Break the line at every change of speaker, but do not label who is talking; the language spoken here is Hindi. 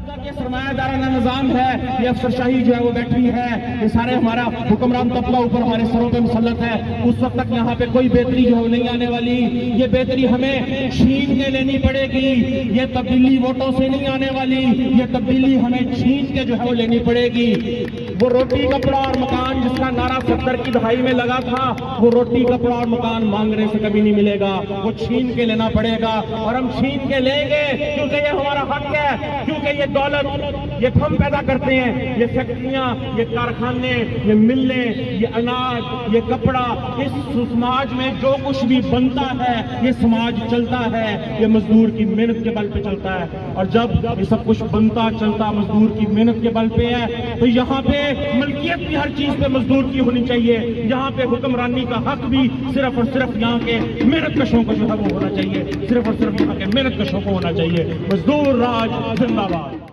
ये सरमायादाराना निजाम है, ये अफसरशाही जो है वो बैठी है, ये सारे हमारा हुक्मरान तबका ऊपर हमारे सरों पे मुसल्लत है। उस वक्त तक यहाँ पे कोई बेहतरी जो है नहीं आने वाली। ये बेहतरी हमें छीन के लेनी पड़ेगी। ये तब्दीली वोटों से नहीं आने वाली, ये तब्दीली हमें छीन के जो है वो लेनी पड़ेगी। वो रोटी कपड़ा और मकान जिसका नारा 70 की दहाई में लगा था, वो रोटी कपड़ा और मकान मांगने से कभी नहीं मिलेगा, वो छीन के लेना पड़ेगा। और हम छीन के लेंगे क्योंकि ये हमारा हक है, क्योंकि ये दौलत ये हम पैदा करते हैं। ये फैक्ट्रियां, ये कारखाने, ये मिलें, ये अनाज, ये कपड़ा, इस समाज में जो कुछ भी बनता है, ये समाज चलता है, ये मजदूर की मेहनत के बल पे चलता है। और जब ये सब कुछ बनता चलता मजदूर की मेहनत के बल पे है, तो यहाँ पे मलकियत भी हर चीज पे मजदूर की होनी चाहिए। यहाँ पे हुक्मरानी का हक भी सिर्फ और सिर्फ यहाँ के मेहनत कशों को जो है वो होना चाहिए, सिर्फ और सिर्फ यहाँ के मेहनत कशों को होना चाहिए। मजदूर राज जिंदाबाद।